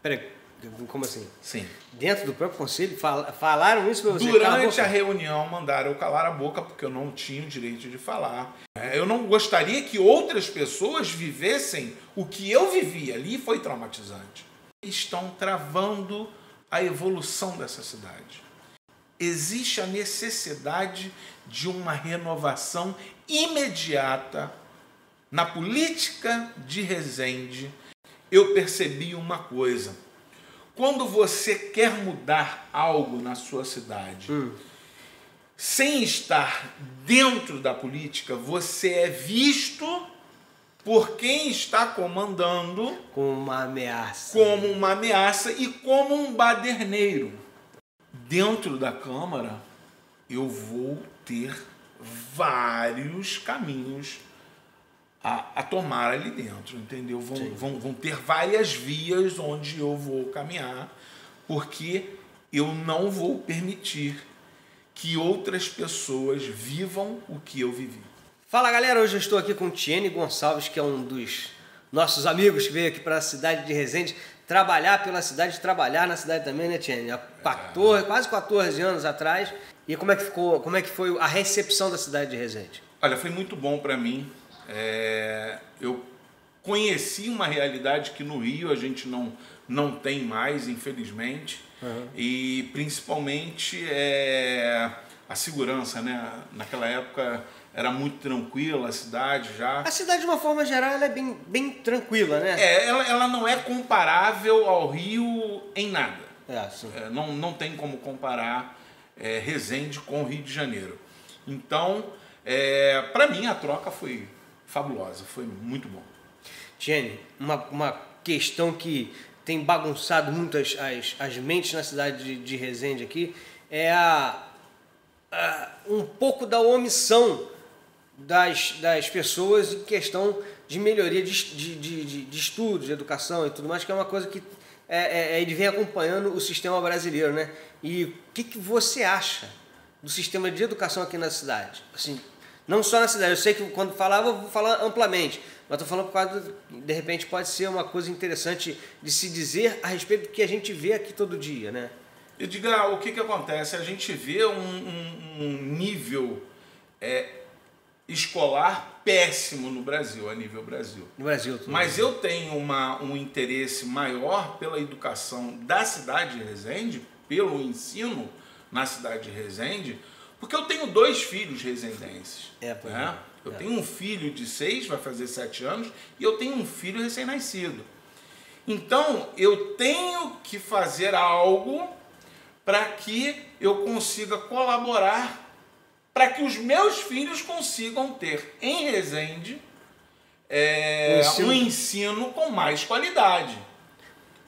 Peraí, como assim? Sim. Dentro do próprio conselho falaram isso para você? Durante a reunião mandaram eu calar a boca porque eu não tinha o direito de falar. Eu não gostaria que outras pessoas vivessem o que eu vivi. Ali foi traumatizante. Estão travando a evolução dessa cidade. Existe a necessidade de uma renovação imediata na política de Resende. Eu percebi uma coisa. Quando você quer mudar algo na sua cidade, sem estar dentro da política, você é visto por quem está comandando como uma ameaça. Como uma ameaça e como um baderneiro. Dentro da Câmara, eu vou ter vários caminhos a tomar ali dentro, entendeu? Vão ter várias vias onde eu vou caminhar, porque eu não vou permitir que outras pessoas vivam o que eu vivi. Fala galera, hoje eu estou aqui com o Tiene Gonçalves, que é um dos nossos amigos que veio aqui para a cidade de Resende trabalhar pela cidade, trabalhar na cidade também, né, Tiene? Há quase 14 anos atrás. E como é que foi a recepção da cidade de Resende? Olha, foi muito bom para mim. Eu conheci uma realidade que no Rio a gente não tem mais, infelizmente. E principalmente a segurança, né? Naquela época era muito tranquila a cidade já. A cidade, de uma forma geral, ela é bem tranquila, né? Ela não é comparável ao Rio em nada. Sim. Não tem como comparar Resende com o Rio de Janeiro. Então, para mim, a troca foi fabulosa, foi muito bom. Tiene, uma questão que tem bagunçado muito as mentes na cidade de Resende aqui é um pouco da omissão das pessoas em questão de melhoria de estudos, de educação e tudo mais, que é uma coisa que ele vem acompanhando o sistema brasileiro, né? E o que você acha do sistema de educação aqui na cidade? Assim, não só na cidade, eu sei que quando falava, eu vou falar amplamente, mas estou falando por causa, de repente, pode ser uma coisa interessante de se dizer a respeito do que a gente vê aqui todo dia, né? Edgar, o que acontece? A gente vê um nível escolar péssimo no Brasil, a nível Brasil. No Brasil. Mas eu tenho um interesse maior pela educação da cidade de Resende, pelo ensino na cidade de Resende, porque eu tenho 2 filhos resendenses. Eu tenho um filho de 6, vai fazer 7 anos, e eu tenho um filho recém-nascido. Então, eu tenho que fazer algo para que eu consiga colaborar para que os meus filhos consigam ter em Resende um ensino com mais qualidade.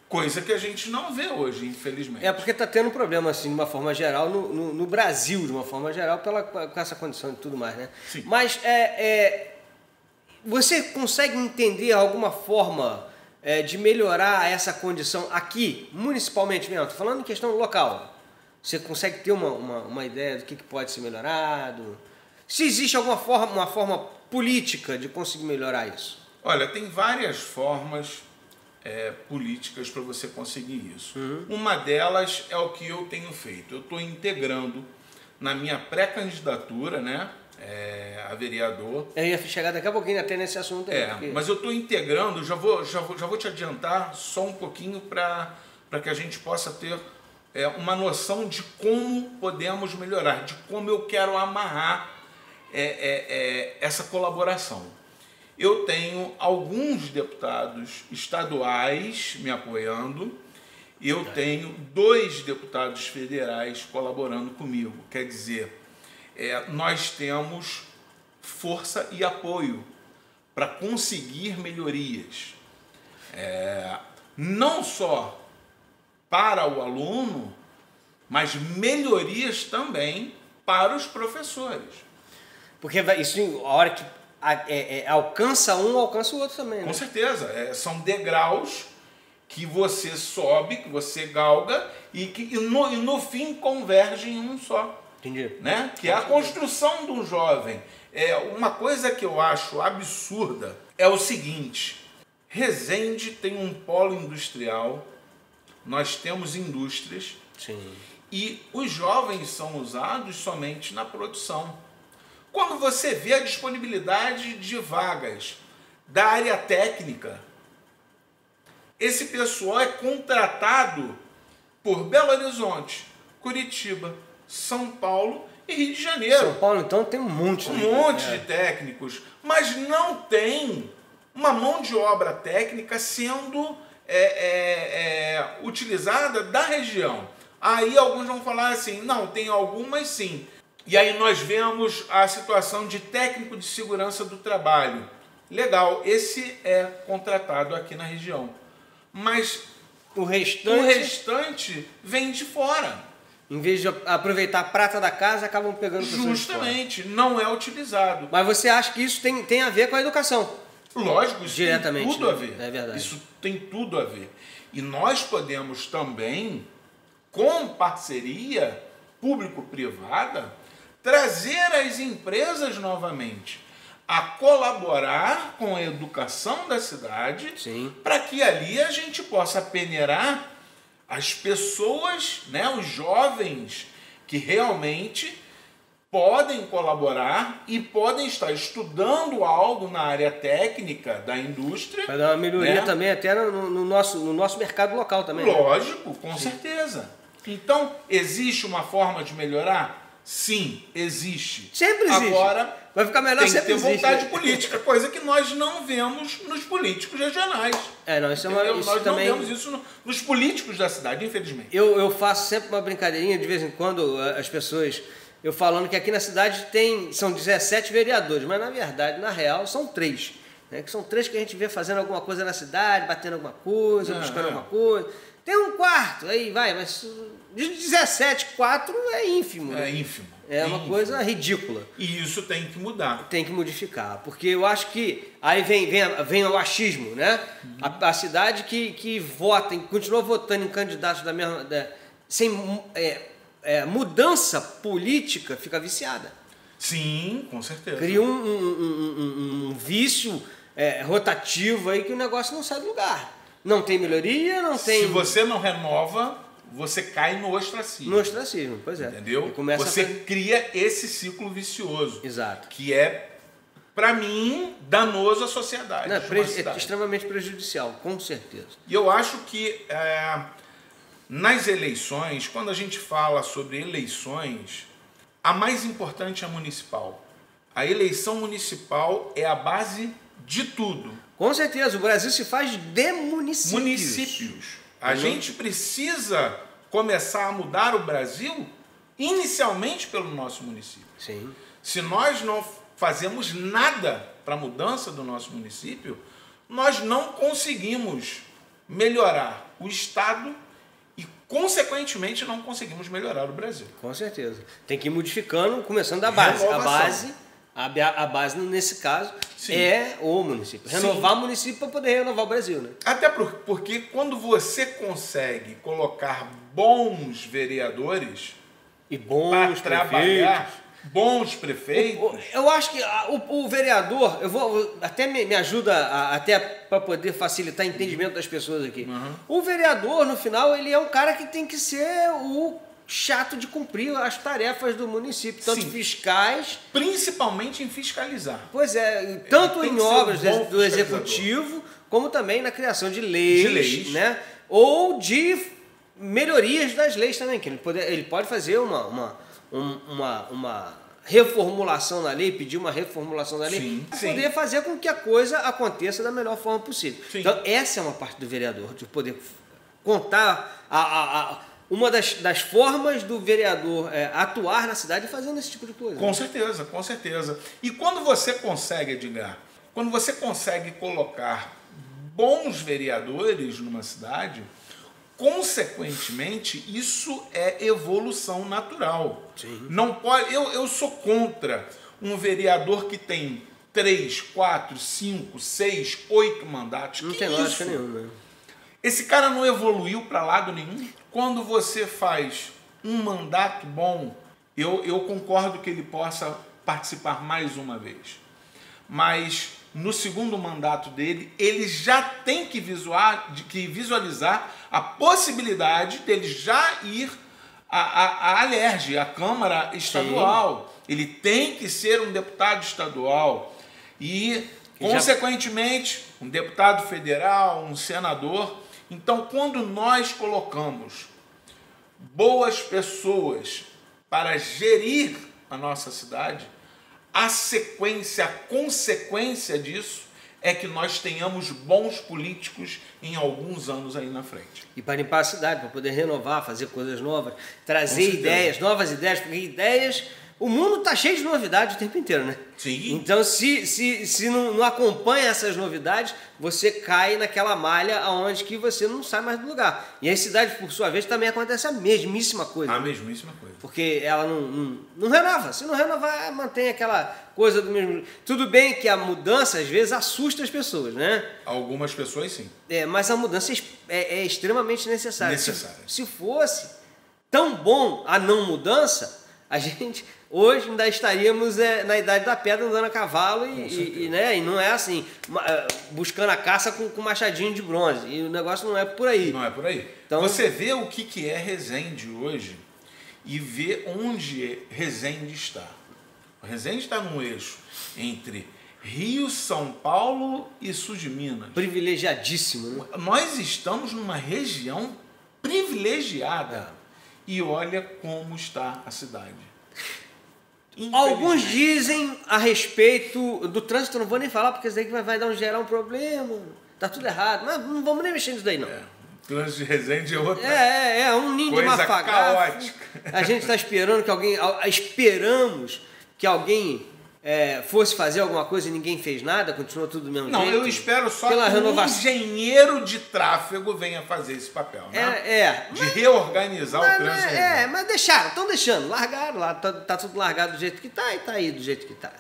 Coisa que a gente não vê hoje, infelizmente. Porque está tendo um problema, assim, de uma forma geral, no Brasil, de uma forma geral, com essa condição e tudo mais, né? Sim. Mas você consegue entender alguma forma de melhorar essa condição aqui, municipalmente mesmo? Estou falando em questão local. Você consegue ter uma ideia do que pode ser melhorado? Se existe alguma forma, uma forma política de conseguir melhorar isso? Olha, tem várias formas políticas para você conseguir isso. Uma delas é o que eu tenho feito. Eu estou integrando na minha pré-candidatura, né, a vereador. Eu ia chegar daqui a pouquinho até nesse assunto aí. Porque... Mas eu estou integrando, já vou te adiantar só um pouquinho para que a gente possa ter uma noção de como podemos melhorar, de como eu quero amarrar essa colaboração. Eu tenho alguns deputados estaduais me apoiando, eu tenho 2 deputados federais colaborando comigo. Quer dizer, nós temos força e apoio para conseguir melhorias. Não só para o aluno, mas melhorias também para os professores. Porque isso, a hora que alcança um, alcança o outro também, né? Com certeza. São degraus que você sobe, que você galga e no fim convergem em um só. Entendi. Né? Que é a construção do jovem. Uma coisa que eu acho absurda é o seguinte: Resende tem um polo industrial nós temos indústrias. Sim. E os jovens são usados somente na produção. Quando você vê a disponibilidade de vagas da área técnica, esse pessoal é contratado por Belo Horizonte, Curitiba, São Paulo e Rio de Janeiro. São Paulo, então, tem um monte. Um monte de técnicos, mas não tem uma mão de obra técnica sendo utilizada da região. Aí alguns vão falar assim, não, tem algumas sim. E aí nós vemos a situação de técnico de segurança do trabalho. Legal, esse é contratado aqui na região. Mas o restante vem de fora. Em vez de aproveitar a prata da casa, acabam pegando pessoas de fora. Justamente, não é utilizado. Mas você acha que isso tem a ver com a educação? Lógico, isso diretamente, tem tudo a ver. É verdade. Isso tem tudo a ver. E nós podemos também, com parceria público-privada, trazer as empresas novamente a colaborar com a educação da cidade, para que ali a gente possa peneirar as pessoas, né, os jovens que realmente podem colaborar e podem estar estudando algo na área técnica da indústria. Vai dar uma melhoria, né, também até no nosso mercado local também. Lógico, com certeza. Então, existe uma forma de melhorar? Sim, existe. Sempre existe. Agora, vai ficar melhor, tem que sempre ter vontade existe, política, coisa que nós não vemos nos políticos regionais. Não, isso é isso nós também... não vemos isso nos políticos da cidade, infelizmente. Eu faço sempre uma brincadeirinha, de vez em quando, as pessoas... Eu falando que aqui na cidade são 17 vereadores, mas na verdade, na real, são 3. Né? Que são 3 que a gente vê fazendo alguma coisa na cidade, batendo alguma coisa, buscando alguma coisa. Tem um quarto, aí vai, mas de 17, 4 é ínfimo. É ínfimo. É uma coisa ridícula. E isso tem que mudar. Tem que modificar, porque eu acho que aí vem o achismo, né? A cidade que vota, continua votando em candidatos da mesma... sem mudança política, fica viciada. Sim, com certeza. Cria um vício rotativo aí que o negócio não sai do lugar. Não tem melhoria, não tem... Se você não renova, você cai no ostracismo. No ostracismo, pois é. Entendeu? Você cria esse ciclo vicioso. Exato. Que é, para mim, danoso à sociedade. Não, é extremamente prejudicial, com certeza. E eu acho que nas eleições, quando a gente fala sobre eleições, a mais importante é a municipal. A eleição municipal é a base de tudo. Com certeza, o Brasil se faz de municípios. A gente precisa começar a mudar o Brasil inicialmente pelo nosso município. Sim. Se nós não fazemos nada para a mudança do nosso município, nós não conseguimos melhorar o Estado e, consequentemente, não conseguimos melhorar o Brasil. Com certeza. Tem que ir modificando, começando da base. A base, nesse caso, sim, é o município. Renovar o município para poder renovar o Brasil, né? Até porque quando você consegue colocar bons vereadores e bons para trabalhar, bons prefeitos... Eu acho que o vereador, até me ajuda até para poder facilitar o entendimento das pessoas aqui. O vereador, no final, ele é um cara que tem que ser o chato de cumprir as tarefas do município, tanto sim, fiscais... Principalmente em fiscalizar. Pois é, tanto em obras do executivo, como também na criação de leis, né? Ou de melhorias das leis também, que ele pode fazer uma reformulação da lei, pedir uma reformulação da lei, para poder fazer com que a coisa aconteça da melhor forma possível. Sim. Então, essa é uma parte do vereador, de poder contar uma das formas do vereador atuar na cidade fazendo esse tipo de coisa. Com certeza, com certeza. E quando você consegue, Edgar, quando você consegue colocar bons vereadores numa cidade, consequentemente, isso é evolução natural. Sim. Não pode, eu sou contra um vereador que tem 3, 4, 5, 6, 8 mandatos. Não tem lógica nenhuma. Esse cara não evoluiu para lado nenhum. Quando você faz um mandato bom, eu concordo que ele possa participar mais uma vez. Mas no segundo mandato dele, ele já tem que visualizar a possibilidade dele já ir à Alerj, à Câmara Estadual. Sim. Ele tem que ser um deputado estadual e, consequentemente, um deputado federal, um senador. Então, quando nós colocamos boas pessoas para gerir a nossa cidade, a consequência disso é que nós tenhamos bons políticos em alguns anos aí na frente. E para limpar a cidade, para poder renovar, fazer coisas novas, trazer ideias, novas ideias, porque ideias... O mundo está cheio de novidades o tempo inteiro, né? Sim. Então, se não acompanha essas novidades, você cai naquela malha onde que você não sai mais do lugar. E as cidades, por sua vez, também acontece a mesmíssima coisa. A mesmíssima coisa. Porque ela não renova. Se não renovar, mantém aquela coisa do mesmo... Tudo bem que a mudança, às vezes, assusta as pessoas, né? Algumas pessoas, sim. Mas a mudança é extremamente necessária. Necessária. Se fosse tão bom a não mudança, a gente... Hoje ainda estaríamos na idade da pedra andando a cavalo e não é assim, buscando a caça com machadinho de bronze. E o negócio não é por aí. Não é por aí. Então, você vê o que é Resende hoje e vê onde Resende está. O Resende está num eixo entre Rio, São Paulo e sul de Minas. Privilegiadíssimo, né? Nós estamos numa região privilegiada. E olha como está a cidade. Alguns dizem a respeito do trânsito, não vou nem falar, porque isso daí vai gerar um problema, tá tudo errado, mas não vamos nem mexer nisso daí, não. O trânsito de Resende é outra um ninho de coisa mafagafo. Caótica. A gente está esperando que esperamos que alguém fosse fazer alguma coisa e ninguém fez nada, continuou tudo do mesmo jeito. Não, eu espero só que um engenheiro de tráfego venha fazer esse papel, né? De reorganizar o trânsito. Mas estão deixando, largaram lá, tá tudo largado do jeito que tá e tá aí do jeito que tá.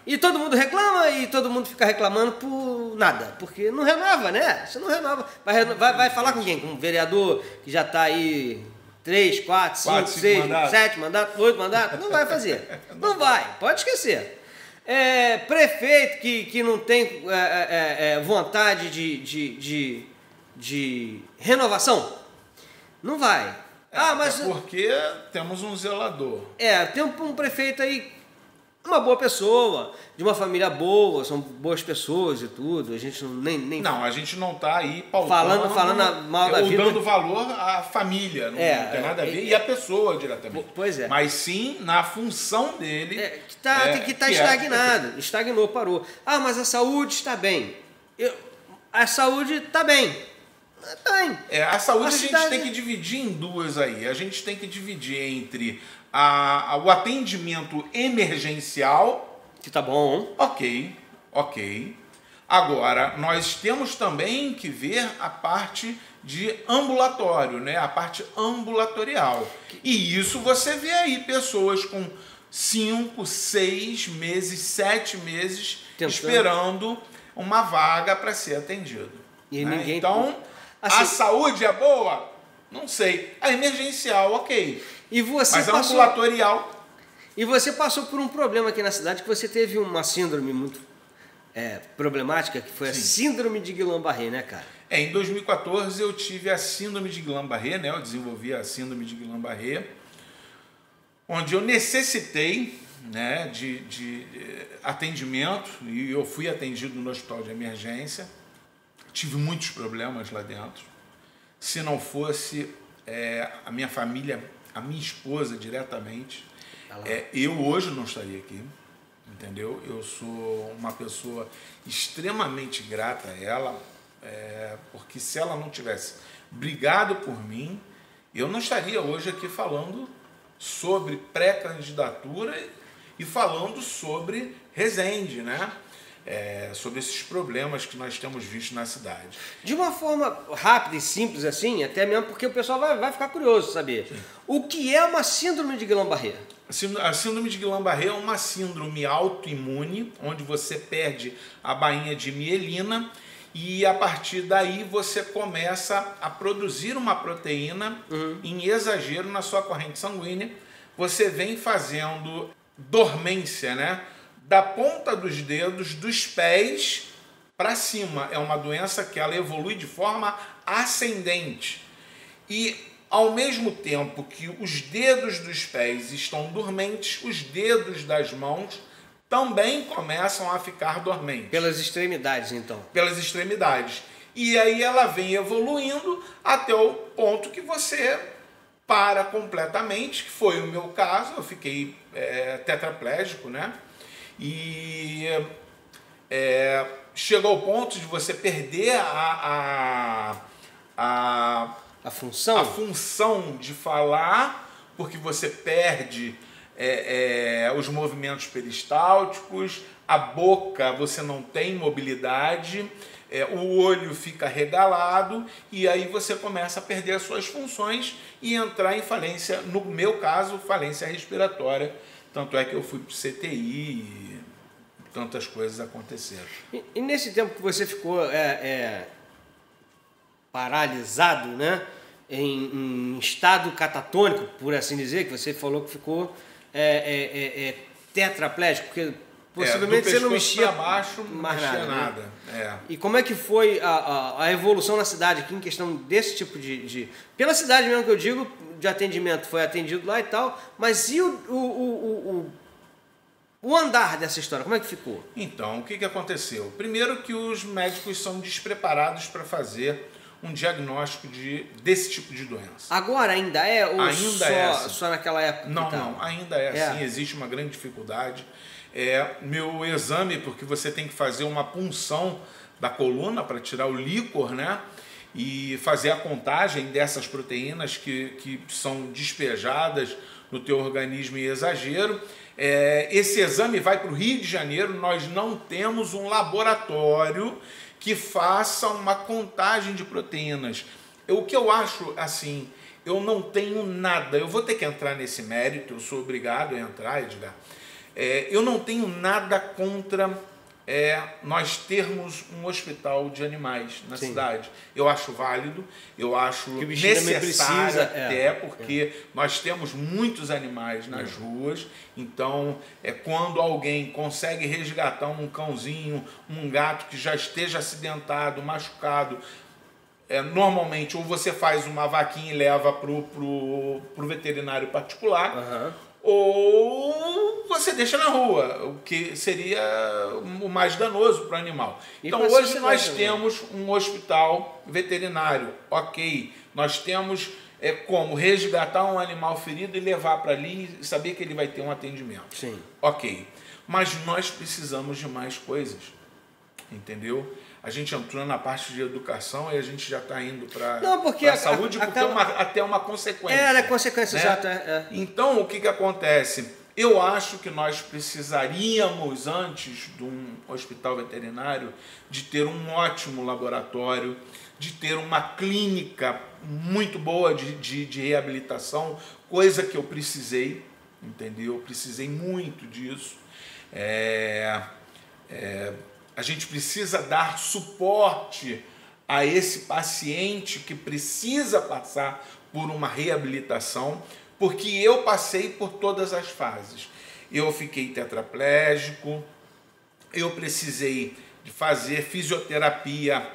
E todo mundo reclama e todo mundo fica reclamando por nada, porque não renova, né? Você não renova. Vai falar com quem? Com um vereador que já tá aí 3, 4, 5, 6, 7 mandatos, 8 mandatos? Não vai fazer. Não vai, pode esquecer. Prefeito que não tem vontade de renovação, não vai. Mas porque temos um zelador. Tem um prefeito aí, uma boa pessoa, de uma família boa, são boas pessoas e tudo. A gente a gente não está aí pautando, falando mal da vida, dando valor à família, não tem nada a ver, e à pessoa diretamente. Pois é. Mas sim na função dele. Que está estagnado, estagnou, parou. Mas a saúde está bem. A saúde está bem. A saúde a gente tem que dividir em duas aí. A gente tem que dividir entre o atendimento emergencial. Que tá bom. Ok. Agora, nós temos também que ver a parte de ambulatório, né? A parte ambulatorial. E isso você vê aí pessoas com 5, 6 meses, 7 meses esperando uma vaga para ser atendido. E ninguém... Então, a saúde é boa? Não sei. A emergencial, ok. Mas a ambulatorial... E você passou por um problema aqui na cidade, que você teve uma síndrome muito problemática, que foi a síndrome de Guillain-Barré, né, cara? Em 2014 eu tive a síndrome de Guillain-Barré, né? Eu desenvolvi a síndrome de Guillain-Barré, onde eu necessitei, né, de atendimento, e eu fui atendido no hospital de emergência. Tive muitos problemas lá dentro. Se não fosse a minha família, a minha esposa diretamente, eu hoje não estaria aqui, entendeu? Eu sou uma pessoa extremamente grata a ela, porque se ela não tivesse brigado por mim, eu não estaria hoje aqui falando sobre pré-candidatura e falando sobre Resende, né? Sobre esses problemas que nós temos visto na cidade. De uma forma rápida e simples assim, até mesmo porque o pessoal vai ficar curioso saber. Sim. O que é uma síndrome de Guillain-Barré? A síndrome de Guillain-Barré é uma síndrome autoimune, onde você perde a bainha de mielina e a partir daí você começa a produzir uma proteína em exagero na sua corrente sanguínea. Você vem fazendo dormência, né, da ponta dos dedos, dos pés para cima. É uma doença que ela evolui de forma ascendente. E ao mesmo tempo que os dedos dos pés estão dormentes, os dedos das mãos também começam a ficar dormentes. Pelas extremidades, então. Pelas extremidades. E aí ela vem evoluindo até o ponto que você para completamente, que foi o meu caso. Eu fiquei tetraplégico, né? E chegou ao ponto de você perder a função de falar, porque você perde os movimentos peristálticos, a boca você não tem mobilidade, o olho fica regalado e aí você começa a perder as suas funções e entrar em falência, no meu caso, falência respiratória. Tanto é que eu fui para o CTI e tantas coisas aconteceram. E nesse tempo que você ficou paralisado, né? Em estado catatônico, por assim dizer, que você falou que ficou tetraplégico, porque possivelmente você não mexia baixo, não mais mexia nada. Né? E como é que foi a evolução na cidade aqui em questão desse tipo de... Pela cidade mesmo que eu digo, de atendimento, foi atendido lá e tal, mas e o andar dessa história, como é que ficou? Então, o que aconteceu? Primeiro que os médicos são despreparados para fazer um diagnóstico desse tipo de doença. Agora ainda é? Ou ainda só naquela época? Não, ainda é assim, existe uma grande dificuldade. Meu exame, porque você tem que fazer uma punção da coluna para tirar o líquor, né? E fazer a contagem dessas proteínas que são despejadas no teu organismo em exagero. Esse exame vai para o Rio de Janeiro, nós não temos um laboratório que faça uma contagem de proteínas. O que eu acho, assim, eu não tenho nada, eu vou ter que entrar nesse mérito, eu sou obrigado a entrar, Edgar. Eu não tenho nada contra nós termos um hospital de animais na cidade. Eu acho válido, eu acho necessário até, porque nós temos muitos animais nas ruas, então quando alguém consegue resgatar um cãozinho, um gato que já esteja acidentado, machucado, normalmente ou você faz uma vaquinha e leva pro veterinário particular, ou você deixa na rua, o que seria o mais danoso para o animal. Então hoje nós temos um hospital veterinário, ok. Nós temos como resgatar um animal ferido e levar para ali e saber que ele vai ter um atendimento. Sim. Ok. Mas nós precisamos de mais coisas, entendeu? A gente entrou na parte de educação e a gente já está indo para a saúde, porque até uma consequência. É consequência, né? Exato. Então, o que acontece? Eu acho que nós precisaríamos, antes de um hospital veterinário, de ter um ótimo laboratório, de ter uma clínica muito boa de reabilitação, coisa que eu precisei, entendeu? Eu precisei muito disso. A gente precisa dar suporte a esse paciente que precisa passar por uma reabilitação, porque eu passei por todas as fases. Eu fiquei tetraplégico, eu precisei de fazer fisioterapia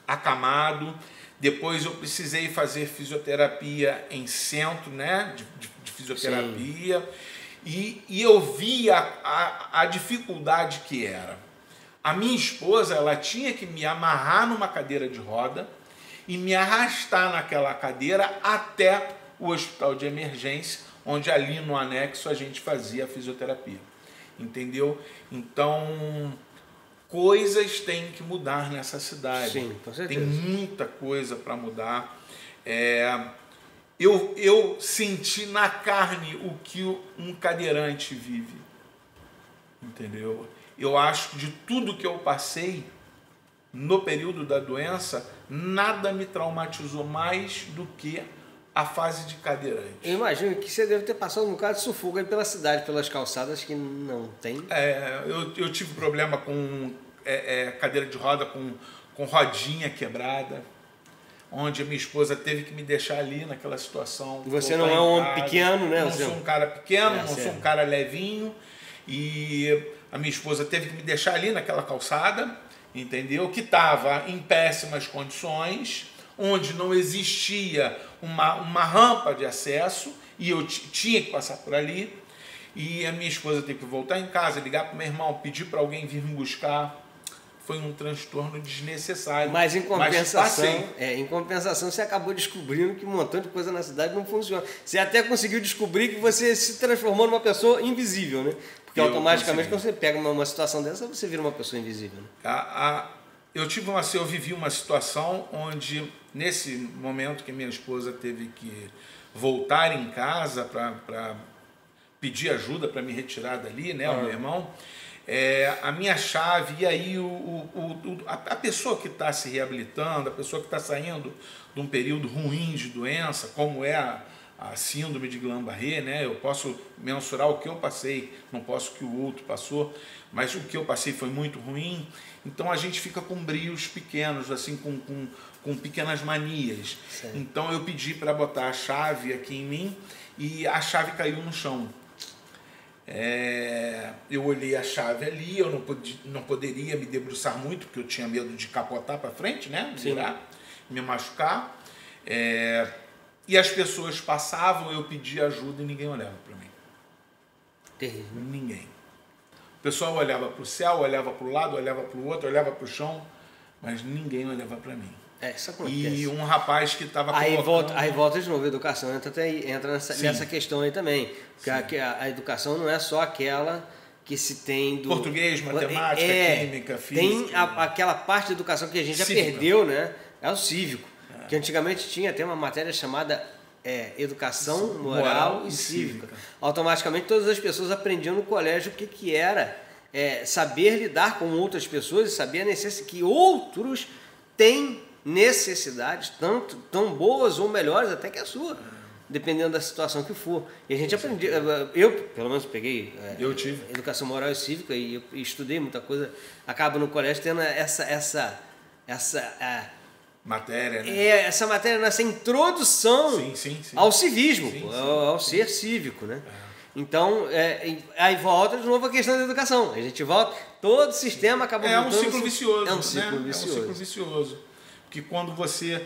acamado, depois eu precisei fazer fisioterapia em centro, né, de fisioterapia, e eu vi a dificuldade que era. A minha esposa, ela tinha que me amarrar numa cadeira de roda e me arrastar naquela cadeira até o hospital de emergência, onde ali no anexo a gente fazia a fisioterapia. Entendeu? Então, coisas têm que mudar nessa cidade. Sim, com certeza. Tem muita coisa para mudar. Eu senti na carne o que um cadeirante vive. Entendeu? Eu acho que de tudo que eu passei no período da doença, nada me traumatizou mais do que a fase de cadeirante. Eu imagino que você deve ter passado um bocado de sufoco aí pela cidade, pelas calçadas que não tem. Eu tive problema com cadeira de roda com rodinha quebrada, onde a minha esposa teve que me deixar ali naquela situação. Você não é um homem pequeno, né? Não sou um cara pequeno, não sou um cara levinho, e a minha esposa teve que me deixar ali naquela calçada, entendeu? Que estava em péssimas condições, onde não existia uma rampa de acesso e eu tinha que passar por ali. E a minha esposa teve que voltar em casa, ligar para o meu irmão, pedir para alguém vir me buscar. Foi um transtorno desnecessário. Mas em compensação, você acabou descobrindo que um montão de coisa na cidade não funciona. Você até conseguiu descobrir que você se transformou numa pessoa invisível, né? Porque automaticamente, quando você pega uma situação dessa, você vira uma pessoa invisível. Né? Eu vivi uma situação onde, nesse momento que minha esposa teve que voltar em casa para pedir ajuda para me retirar dali, né, o meu irmão, a minha chave, e aí a pessoa que está se reabilitando, a pessoa que está saindo de um período ruim de doença, como é a síndrome de Guillain-Barré, né? Eu posso mensurar o que eu passei, não posso o que o outro passou, mas o que eu passei foi muito ruim. Então a gente fica com brios pequenos, assim, com pequenas manias. Certo. Então eu pedi para botar a chave aqui em mim e a chave caiu no chão. Eu olhei a chave ali, eu não poderia me debruçar muito, porque eu tinha medo de capotar para frente, né? Virar, me machucar. E as pessoas passavam, eu pedia ajuda e ninguém olhava para mim. Terrível. Ninguém. O pessoal olhava para o céu, olhava para o lado, olhava para o outro, olhava para o chão, mas ninguém olhava para mim. Isso acontece. E um rapaz que estava Aí volta de novo, a educação entra nessa questão aí também. Porque a educação não é só aquela que se tem do... Português, matemática, química, física. Tem aquela parte da educação que a gente já perdeu, né? É o cívico. Que antigamente tinha até uma matéria chamada Educação Moral e Cívica. Automaticamente todas as pessoas aprendiam no colégio o que era saber lidar com outras pessoas e saber a necessidade que outros têm necessidades tão boas ou melhores até que a sua, dependendo da situação que for. E a gente aprendia, eu pelo menos peguei eu tive Educação Moral e Cívica e eu estudei muita coisa, acaba no colégio tendo essa matéria, né? Essa matéria, nessa introdução ao civismo, ao ser cívico, né? Então, aí volta de novo a questão da educação. A gente volta, todo o sistema acaba voltando. Um ciclo vicioso. É um ciclo vicioso. É um ciclo vicioso. Porque quando você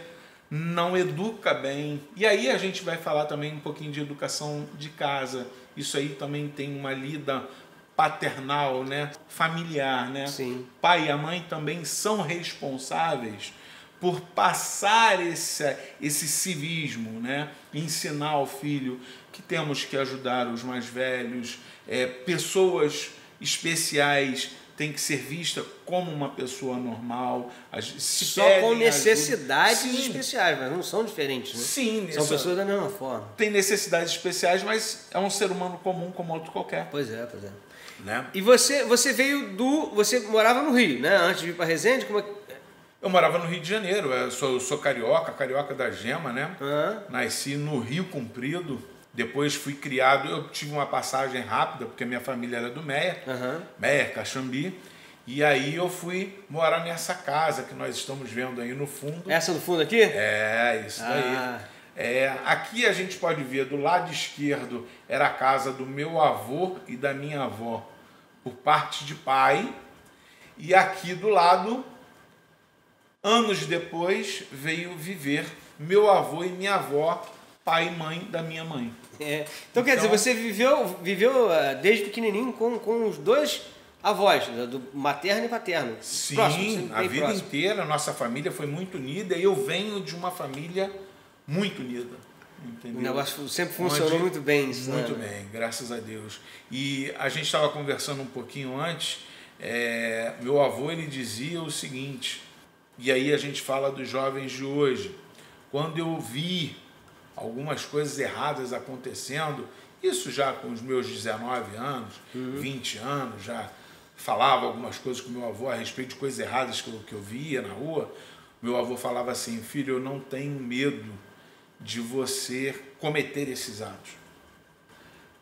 não educa bem... E aí a gente vai falar também um pouquinho de educação de casa. Isso aí também tem uma lida paternal, né? Familiar, né? Sim. Pai e a mãe também são responsáveis por passar esse civismo, né? Ensinar ao filho que temos que ajudar os mais velhos, pessoas especiais têm que ser vistas como uma pessoa normal. Só com necessidades especiais, mas não são diferentes, né? Sim. São pessoas da mesma forma. Tem necessidades especiais, mas é um ser humano comum como outro qualquer. Pois é. Né? E você você morava no Rio, né? Antes de ir para Resende, como é que... Eu morava no Rio de Janeiro, eu sou carioca da Gema, né? Nasci no Rio Comprido, depois fui criado, eu tive uma passagem rápida, porque minha família era do Meia, Meia, Caxambi, e aí eu fui morar nessa casa que nós estamos vendo aí no fundo. Essa do fundo aqui? Isso daí. Aqui a gente pode ver, do lado esquerdo era a casa do meu avô e da minha avó, por parte de pai, e aqui do lado... Anos depois veio viver meu avô e minha avó, pai e mãe da minha mãe. Então quer dizer, você viveu desde pequenininho com os dois avós, do materno e paterno. Sim, próximo, a vida inteira a nossa família foi muito unida e eu venho de uma família muito unida. Entendeu? O negócio sempre funcionou muito bem. Muito bem, graças a Deus. E a gente estava conversando um pouquinho antes, meu avô ele dizia o seguinte... E aí a gente fala dos jovens de hoje. Quando eu vi algumas coisas erradas acontecendo, isso já com os meus 19 anos, 20 anos, já falava algumas coisas com meu avô a respeito de coisas erradas que eu via na rua. Meu avô falava assim: filho, eu não tenho medo de você cometer esses atos,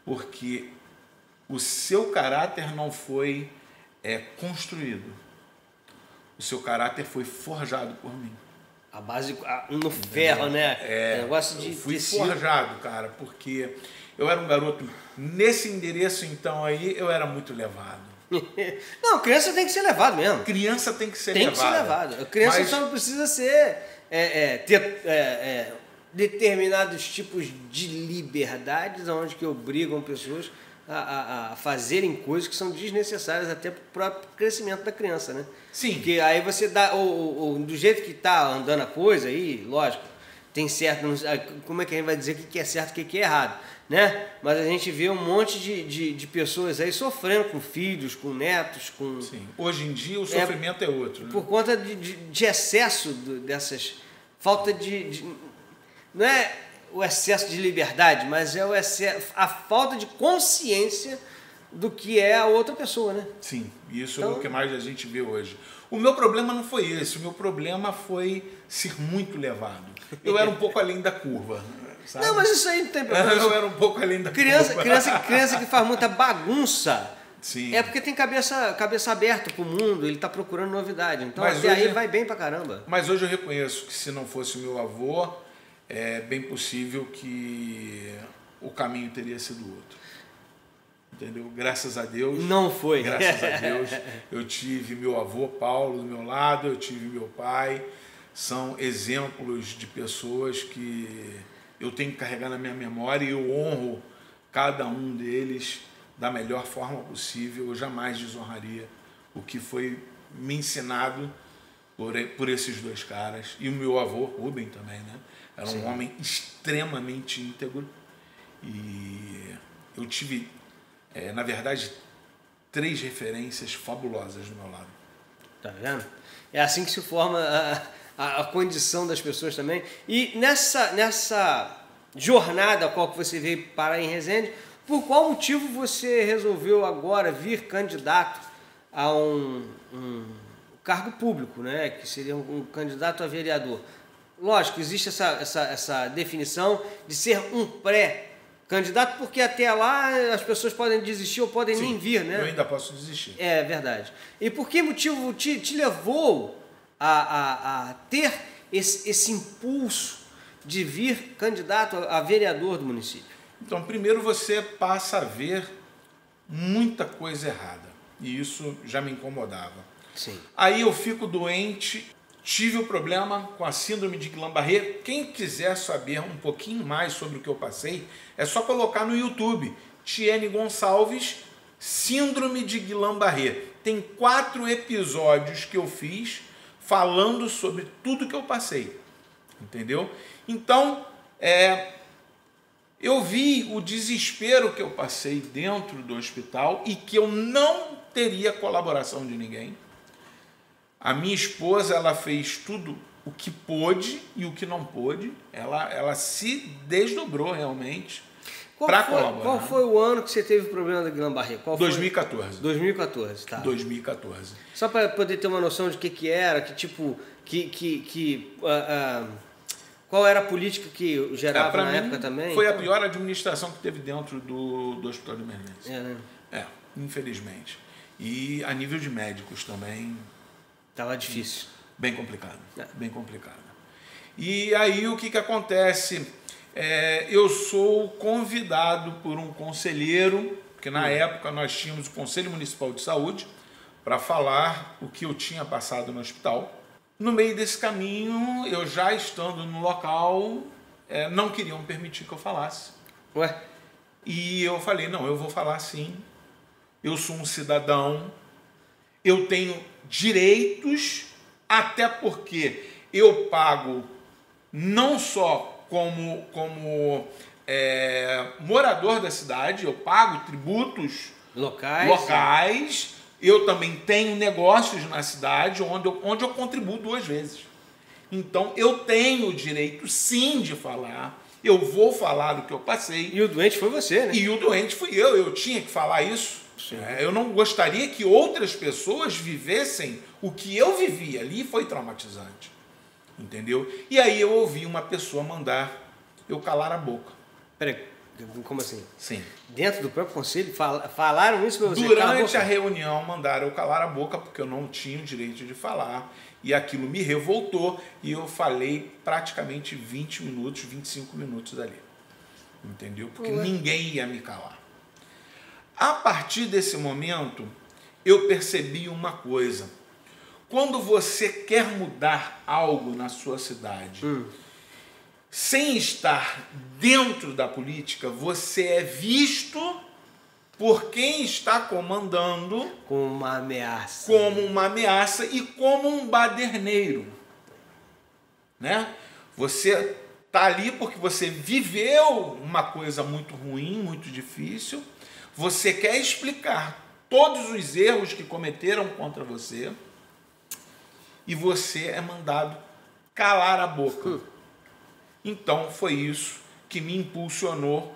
porque o seu caráter não foi construído. O seu caráter foi forjado por mim. A base no ferro, né? Negócio de... Eu fui forjado, cara, porque eu era um garoto... Nesse endereço, então, aí, eu era muito levado. Não, criança tem que ser levado mesmo. Criança tem que ser Tem levada. que ser levado. A criança Mas- só não precisa ser ter determinados tipos de liberdades onde que obrigam pessoas a fazerem coisas que são desnecessárias até para o próprio crescimento da criança, né? Sim. Porque aí você dá, do jeito que está andando a coisa aí, lógico, tem certo, como é que a gente vai dizer o que é certo e o que é errado, né? Mas a gente vê um monte de pessoas aí sofrendo com filhos, com netos, com... Sim. Hoje em dia o sofrimento é outro. Né? Por conta de excesso dessas... Falta não é o excesso de liberdade, mas é a falta de consciência do que é a outra pessoa, né? Sim, isso Então- é o que mais a gente vê hoje. O meu problema não foi esse, o meu problema foi ser muito levado. Eu era um pouco além da curva, sabe? Não, mas isso aí não tem problema. Eu era um pouco além da Criança curva. que faz muita bagunça Sim. é porque tem cabeça aberta pro mundo, ele tá procurando novidade. Então Mas até aí hoje- vai bem pra caramba. Mas hoje eu reconheço que se não fosse o meu avô, é bem possível que o caminho teria sido outro. Entendeu? Graças a Deus. Não foi. Graças a Deus, eu tive meu avô Paulo do meu lado, eu tive meu pai. São exemplos de pessoas que eu tenho que carregar na minha memória e eu honro cada um deles da melhor forma possível. Eu jamais desonraria o que foi me ensinado por esses dois caras. E o meu avô, Rubem, também, né? Era um homem extremamente íntegro. E eu tive, na verdade, 3 referências fabulosas do meu lado. Tá vendo? É assim que se forma a condição das pessoas também. E nessa jornada a qual que você veio parar em Resende, por qual motivo você resolveu agora vir candidato a um cargo público, né? Que seria um candidato a vereador? Lógico, existe essa definição de ser um pré-candidato, porque até lá as pessoas podem desistir ou podem nem vir, né? Eu ainda posso desistir. É verdade. E por que motivo te levou a ter esse impulso de vir candidato a vereador do município? Então, primeiro você passa a ver muita coisa errada. E isso já me incomodava. Sim. Aí eu fico doente, tive o problema com a síndrome de Guillain-Barré. Quem quiser saber um pouquinho mais sobre o que eu passei, é só colocar no YouTube. Tiene Gonçalves, síndrome de Guillain-Barré. Tem 4 episódios que eu fiz falando sobre tudo que eu passei. Entendeu? Então, eu vi o desespero que eu passei dentro do hospital e que eu não teria colaboração de ninguém. A minha esposa, ela fez tudo o que pôde e o que não pôde. Ela se desdobrou realmente para colaborar. Qual foi o ano que você teve o problema da Guillain-Barré? 2014. 2014, tá. 2014. Só para poder ter uma noção de que era, que tipo, qual era a política que gerava Pra na mim, época também? foi a Então, pior administração que teve dentro do hospital de emergência. né? Infelizmente. E a nível de médicos também, Tava difícil. bem complicado. É. Bem complicado. E aí o que acontece? Eu sou convidado por um conselheiro, porque na época nós tínhamos o Conselho Municipal de Saúde, para falar o que eu tinha passado no hospital. No meio desse caminho, eu já estando no local, não queriam permitir que eu falasse. Ué? E eu falei, não, eu vou falar sim. Eu sou um cidadão, eu tenho direitos, até porque eu pago não só como morador da cidade, eu pago tributos locais, eu também tenho negócios na cidade onde eu contribuo 2 vezes. Então eu tenho o direito sim de falar, eu vou falar do que eu passei. E o doente foi você, né? E o doente fui eu tinha que falar isso. Eu não gostaria que outras pessoas vivessem o que eu vivi. Ali foi traumatizante. Entendeu? E aí eu ouvi uma pessoa mandar eu calar a boca. Peraí, como assim? Sim. Dentro do próprio conselho falaram isso pra você? Durante a reunião mandaram eu calar a boca porque eu não tinha o direito de falar. E aquilo me revoltou e eu falei praticamente 20 minutos, 25 minutos dali. Entendeu? Porque ninguém ia me calar. A partir desse momento, eu percebi uma coisa. Quando você quer mudar algo na sua cidade, sem estar dentro da política, você é visto por quem está comandando como uma ameaça. Como uma ameaça e como um baderneiro. Né? Você está ali porque você viveu uma coisa muito ruim, muito difícil. Você quer explicar todos os erros que cometeram contra você e você é mandado calar a boca. Então foi isso que me impulsionou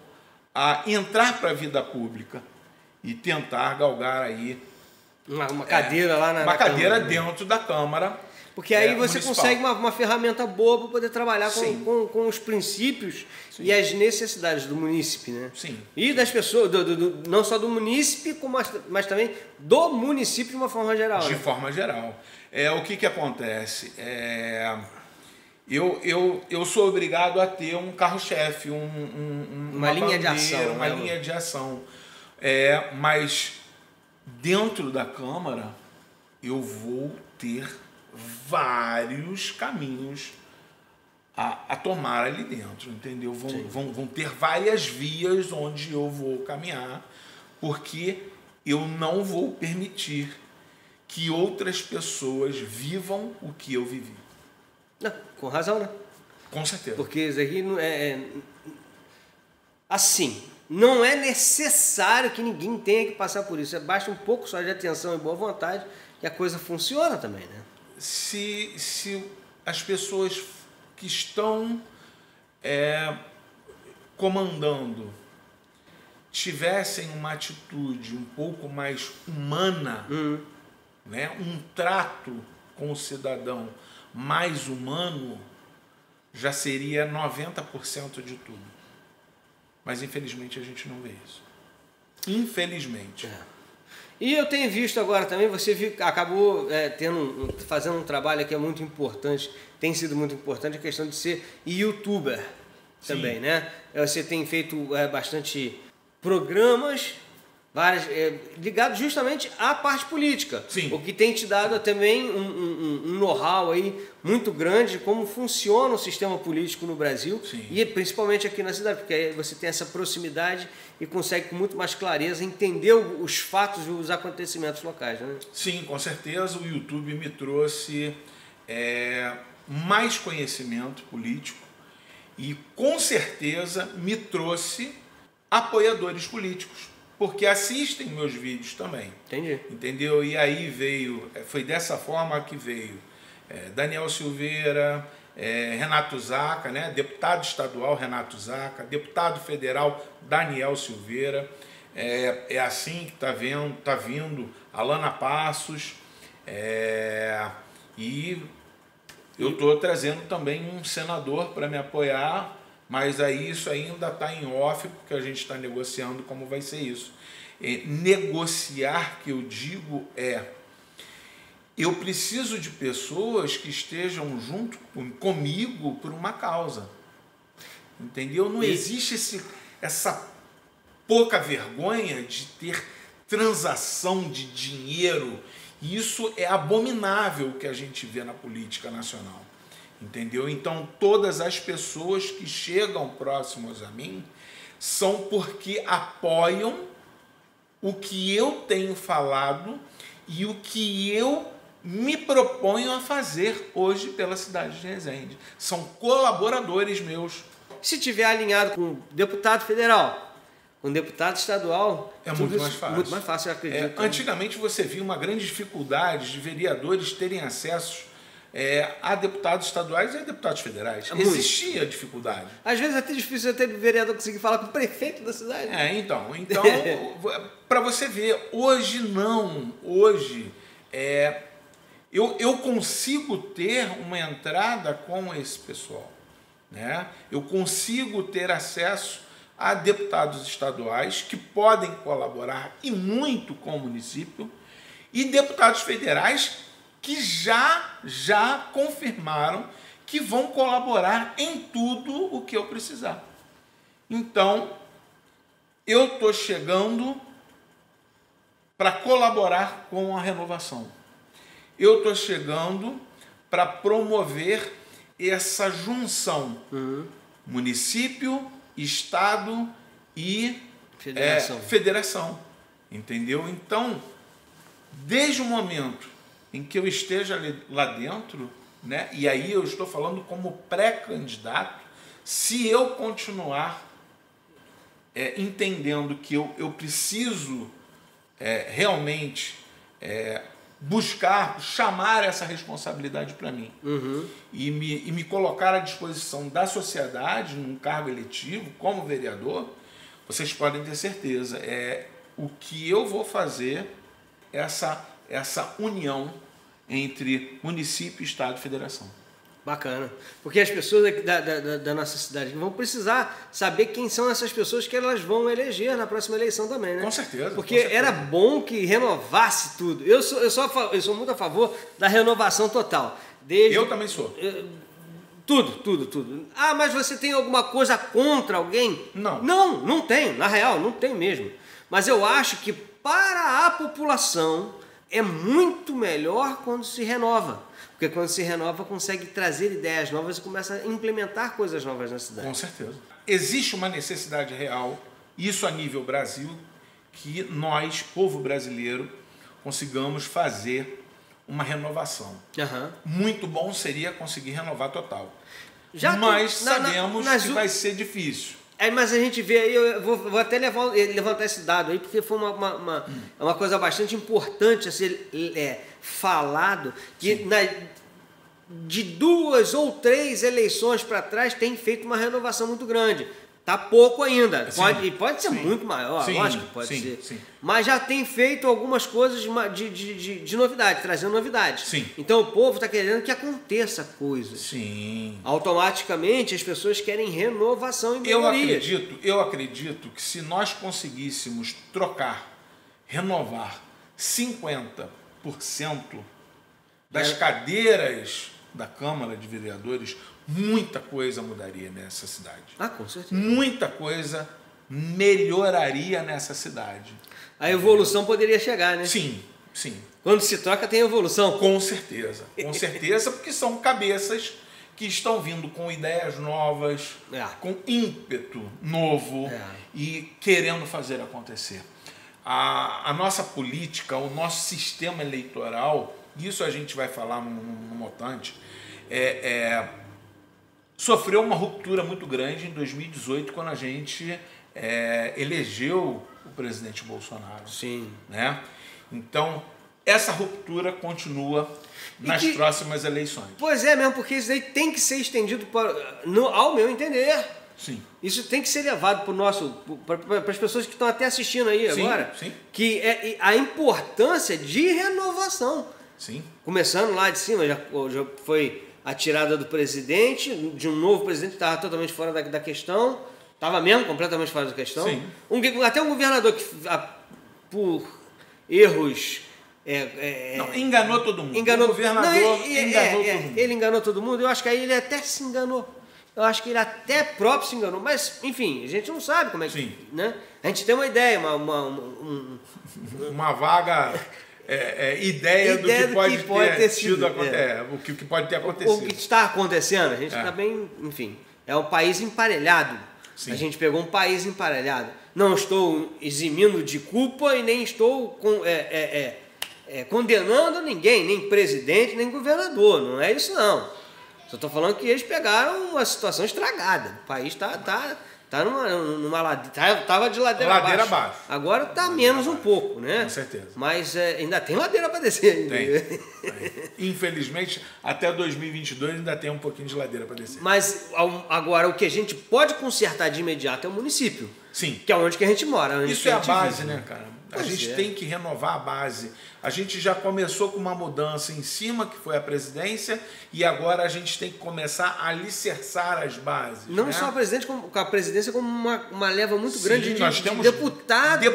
a entrar para a vida pública e tentar galgar aí uma cadeira lá na uma cadeira Câmara, dentro da Câmara. Porque aí você municipal. consegue uma ferramenta boa para poder trabalhar Sim. com os princípios e as necessidades do munícipe, né? Sim. E das pessoas, não só do munícipe, mas também do município de uma forma geral. De né? forma geral. O que acontece? Eu sou obrigado a ter um carro-chefe, uma linha bandeira, de ação. uma linha de ação. Mas dentro da Câmara eu vou ter vários caminhos a tomar ali dentro, entendeu? Vão ter várias vias onde eu vou caminhar, porque eu não vou permitir que outras pessoas vivam o que eu vivi. Não, com razão, né? Com certeza. Porque isso aqui não assim, não é necessário que ninguém tenha que passar por isso. Basta um pouco só de atenção e boa vontade e a coisa funciona também, né? Se as pessoas que estão comandando tivessem uma atitude um pouco mais humana, né, um trato com o cidadão mais humano, já seria 90% de tudo. Mas infelizmente a gente não vê isso. Infelizmente. E eu tenho visto agora também, você acabou fazendo um trabalho que é muito importante, tem sido muito importante, a questão de ser youtuber também, Sim. né? Você tem feito bastante programas, ligados justamente à parte política. Sim. O que tem te dado também um know-how aí muito grande de como funciona o sistema político no Brasil. Sim. E principalmente aqui na cidade, porque aí você tem essa proximidade e consegue com muito mais clareza entender os fatos e os acontecimentos locais, né? Sim, com certeza o YouTube me trouxe mais conhecimento político e com certeza me trouxe apoiadores políticos, porque assistem meus vídeos também. Entendi. Entendeu? E aí foi dessa forma que veio Daniel Silveira, Renato Zaca, né? Deputado estadual Renato Zaca, deputado federal Daniel Silveira, assim que está vindo Alana Passos, e eu estou trazendo também um senador para me apoiar, mas aí isso ainda está em off, porque a gente está negociando como vai ser isso. Negociar, que eu digo, eu preciso de pessoas que estejam junto comigo por uma causa. Entendeu? Não existe essa pouca vergonha de ter transação de dinheiro. Isso é abominável que a gente vê na política nacional. Entendeu? Então, todas as pessoas que chegam próximos a mim são porque apoiam o que eu tenho falado e o que eu me proponho a fazer hoje pela cidade de Resende. São colaboradores meus. Se tiver alinhado com deputado federal, com deputado estadual, é muito mais fácil. Muito mais fácil, eu acredito. Antigamente você via uma grande dificuldade de vereadores terem acesso a deputados estaduais e a deputados federais. Existia dificuldade. Às vezes é até difícil até o vereador conseguir falar com o prefeito da cidade. Então para você ver, hoje não. Hoje eu consigo ter uma entrada com esse pessoal. Né? Eu consigo ter acesso a deputados estaduais que podem colaborar e muito com o município e deputados federais que já confirmaram que vão colaborar em tudo o que eu precisar. Então, eu estou chegando para colaborar com a renovação. Eu estou chegando para promover essa junção município, estado e federação. Entendeu? Então, desde o momento em que eu esteja lá dentro, né, e aí eu estou falando como pré-candidato, se eu continuar entendendo que eu preciso realmente buscar, chamar essa responsabilidade para mim e me colocar à disposição da sociedade num cargo eletivo como vereador, vocês podem ter certeza, o que eu vou fazer essa união entre município, estado e federação. Bacana. Porque as pessoas da nossa cidade vão precisar saber quem são essas pessoas que elas vão eleger na próxima eleição também, né? Com certeza. Porque com certeza. era bom que renovasse tudo. Eu sou muito a favor da renovação total. Eu também sou. Tudo. Ah, mas você tem alguma coisa contra alguém? Não. Não tenho. Na real, não tenho mesmo. Mas eu acho que para a população é muito melhor quando se renova. Porque quando se renova, consegue trazer ideias novas e começa a implementar coisas novas na cidade. Com certeza. Existe uma necessidade real, isso a nível Brasil, que nós, povo brasileiro, consigamos fazer uma renovação. Muito bom seria conseguir renovar total. Mas sabemos que vai ser difícil. Mas a gente vê aí, eu vou até levantar esse dado aí, porque foi uma coisa bastante importante a ser falado, que de 2 ou 3 eleições para trás tem feito uma renovação muito grande. Tá pouco ainda, pode ser muito maior, lógico que pode ser. Sim. Mas já tem feito algumas coisas de novidade, trazendo novidades. Sim. Então o povo está querendo que aconteça coisas. Sim. Automaticamente as pessoas querem renovação e melhorias. Eu acredito que se nós conseguíssemos renovar 50% das cadeiras da Câmara de Vereadores, muita coisa mudaria nessa cidade. Com certeza. Muita coisa melhoraria nessa cidade. A evolução poderia chegar, né? Sim. Quando se troca, tem evolução. Com certeza, porque são cabeças que estão vindo com ideias novas, com ímpeto novo e querendo fazer acontecer. A nossa política, o nosso sistema eleitoral, isso a gente vai falar no montante, sofreu uma ruptura muito grande em 2018, quando a gente elegeu o presidente Bolsonaro. Sim. Né? Então, essa ruptura continua nas próximas eleições. Pois é mesmo, porque isso aí tem que ser estendido, ao meu entender. Sim. Isso tem que ser levado para as pessoas que estão até assistindo aí agora, que é a importância de renovação. Sim. Começando lá de cima, já foi a tirada do presidente, de um novo presidente que estava totalmente fora da questão, estava mesmo completamente fora da questão. Sim. Até um governador que, por erros... enganou todo mundo. O governador enganou todo mundo. Ele enganou todo mundo. Eu acho que aí ele até se enganou. Eu acho que ele até próprio se enganou. Mas, enfim, a gente não sabe como é que... Né? A gente tem uma ideia, uma vaga... ideia do que pode ter sido, o que pode ter acontecido. O que está acontecendo. A gente está bem... Enfim, é um país emparelhado. Sim. A gente pegou um país emparelhado. Não estou eximindo de culpa e nem estou condenando ninguém, nem presidente, nem governador. Não é isso, não. Só estou falando que eles pegaram uma situação estragada. O país está numa ladeira. Estava de ladeira abaixo. Agora está menos um pouco, né? Com certeza. Mas ainda tem ladeira para descer. Tem. Infelizmente, até 2022 ainda tem um pouquinho de ladeira para descer. Mas agora o que a gente pode consertar de imediato é o município. Sim. Que é onde que a gente mora. Isso é a base, né, cara? A gente tem que renovar a base. A gente já começou com uma mudança em cima, que foi a presidência, e agora a gente tem que começar a alicerçar as bases. Não só a presidência, como uma leva muito grande nós temos deputados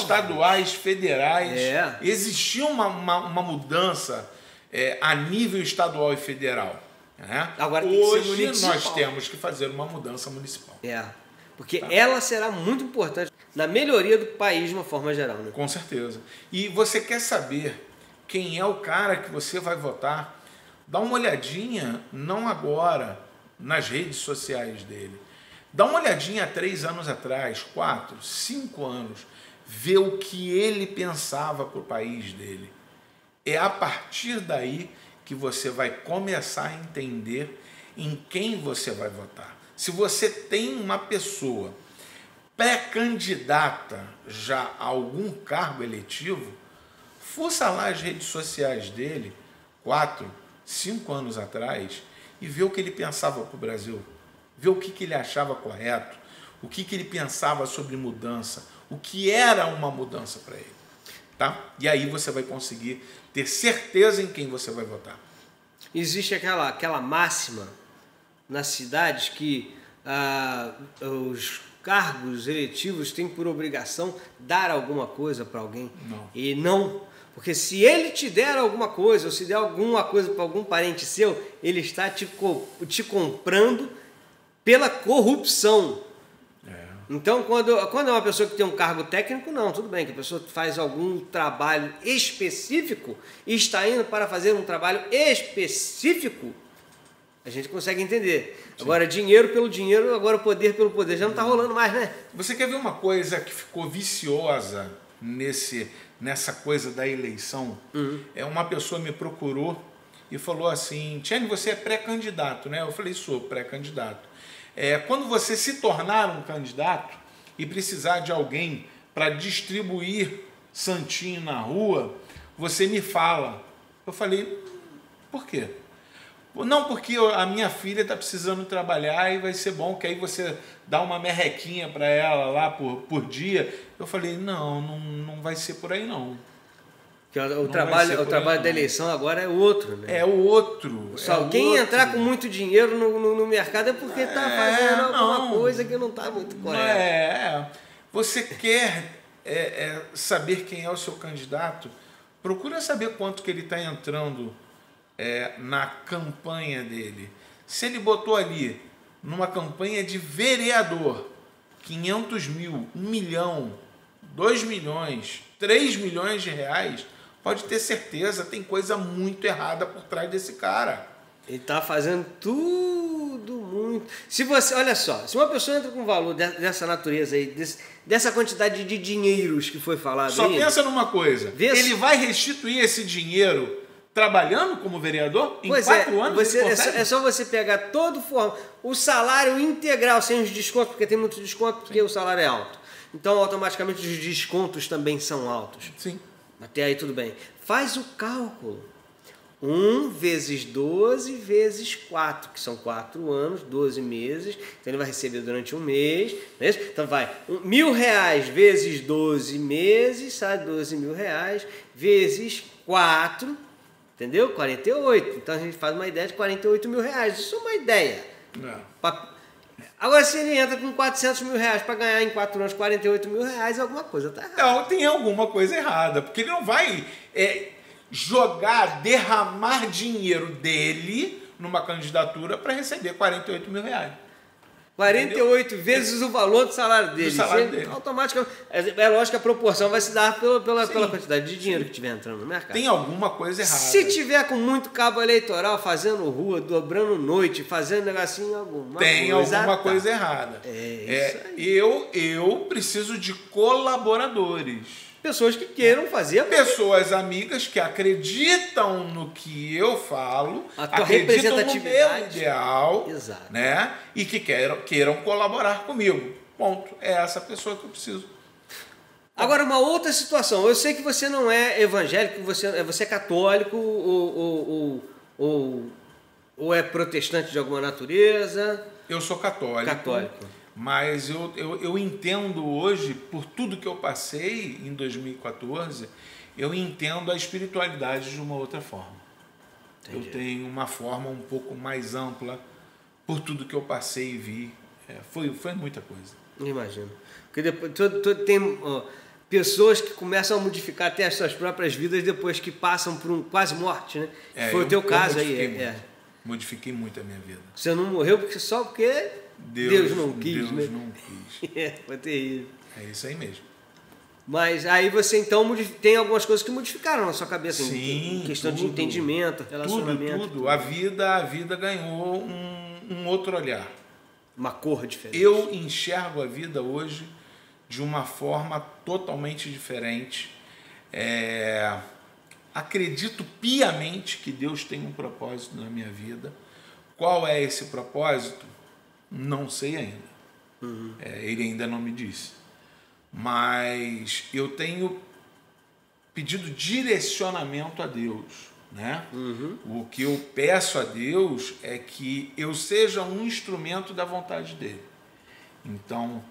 estaduais, federais. Existiu uma mudança a nível estadual e federal. Né? Agora tem que ser municipal. Nós temos que fazer uma mudança municipal. Porque ela será muito importante. na melhoria do país de uma forma geral. Né? Com certeza. E você quer saber quem é o cara que você vai votar? Dá uma olhadinha, não agora, nas redes sociais dele. Dá uma olhadinha há 3 anos atrás, 4, 5 anos. Vê o que ele pensava para o país dele. É a partir daí que você vai começar a entender em quem você vai votar. Se você tem uma pessoa pré-candidata já a algum cargo eletivo, fuça lá as redes sociais dele, 4, 5 anos atrás, e vê o que ele pensava para o Brasil, vê o que ele achava correto, o que ele pensava sobre mudança, o que era uma mudança para ele. Tá? E aí você vai conseguir ter certeza em quem você vai votar. Existe aquela máxima nas cidades que os cargos eletivos têm por obrigação dar alguma coisa para alguém. Não. E não, porque se ele te der alguma coisa, ou se der alguma coisa para algum parente seu, ele está te comprando pela corrupção. Então, quando é uma pessoa que tem um cargo técnico, não, tudo bem, que a pessoa faz algum trabalho específico e está indo para fazer um trabalho específico, a gente consegue entender. Sim. Agora, dinheiro pelo dinheiro, agora poder pelo poder, já não está rolando mais, né? Você quer ver uma coisa que ficou viciosa nessa coisa da eleição? Uma pessoa me procurou e falou assim, Tiane, você é pré-candidato, né? Eu falei, sou pré-candidato. Quando você se tornar um candidato e precisar de alguém para distribuir santinho na rua, você me fala. Eu falei, por quê? Não, porque a minha filha está precisando trabalhar e vai ser bom que aí você dá uma merrequinha para ela lá por dia. Eu falei, não vai ser por aí não. O trabalho da eleição agora é outro, né? É outro. Quem entrar com muito dinheiro no mercado é porque está fazendo alguma coisa que não está muito correta. Você quer saber quem é o seu candidato? Procura saber quanto que ele está entrando na campanha dele. Se ele botou ali, numa campanha de vereador, 500 mil, 1 milhão, 2 milhões, 3 milhões de reais... Pode ter certeza, tem coisa muito errada por trás desse cara. Ele está fazendo tudo muito... Olha só, se uma pessoa entra com um valor dessa natureza aí, dessa quantidade de dinheiros que foi falado só aí... pensa numa coisa, ele vai restituir esse dinheiro trabalhando como vereador em 4 anos? É só você pegar o salário integral, sem os descontos, porque tem muito desconto, porque o salário é alto. Então, automaticamente, os descontos também são altos. Sim. Até aí tudo bem. Faz o cálculo. 1 vezes 12 vezes 4, que são 4 anos, 12 meses. Então ele vai receber durante um mês. Não é isso? Então vai R$1.000 vezes 12 meses, sai 12 mil reais, vezes 4, entendeu? 48. Então a gente faz uma ideia de 48 mil reais. Isso é uma ideia. Agora, se ele entra com 400 mil reais para ganhar em 4 anos 48 mil reais, alguma coisa está errada. Não, tem alguma coisa errada, porque ele não vai derramar dinheiro dele numa candidatura para receber 48 mil reais. 48 entendeu? Vezes o valor do salário dele. Automaticamente. É lógico que a proporção vai se dar pela quantidade de dinheiro que tiver entrando no mercado. Tem alguma coisa errada. Se tiver com muito cabo eleitoral, fazendo rua, dobrando noite, fazendo negocinho, alguma coisa errada. Isso aí. Eu preciso de colaboradores. Pessoas que queiram fazer. Pessoas amigas que acreditam no que eu falo, acreditam no meu ideal, exato, né? E que queiram colaborar comigo. Ponto. É essa pessoa que eu preciso. Agora, uma outra situação. Eu sei que você não é evangélico, você é católico ou é protestante de alguma natureza. Eu sou católico. Mas eu entendo hoje, por tudo que eu passei em 2014, eu entendo a espiritualidade de uma outra forma. Entendi. Eu tenho uma forma um pouco mais ampla por tudo que eu passei e vi. Foi muita coisa. Imagino. Porque depois tem pessoas que começam a modificar até as suas próprias vidas depois que passam por quase morte, né? Foi o teu caso aí. Modifiquei muito a minha vida. Você não morreu só porque Deus não quis, Deus né? não quis. Foi terrível. É isso aí mesmo. Mas aí você então tem algumas coisas que modificaram na sua cabeça, Sim, em questão de tudo. entendimento, relacionamento. Tudo. A vida ganhou um outro olhar. Uma cor diferente. Eu enxergo a vida hoje de uma forma totalmente diferente. Acredito piamente que Deus tem um propósito na minha vida. Qual é esse propósito? Não sei ainda. Ele ainda não me disse. Mas eu tenho pedido direcionamento a Deus, né? O que eu peço a Deus é que eu seja um instrumento da vontade dele. Então,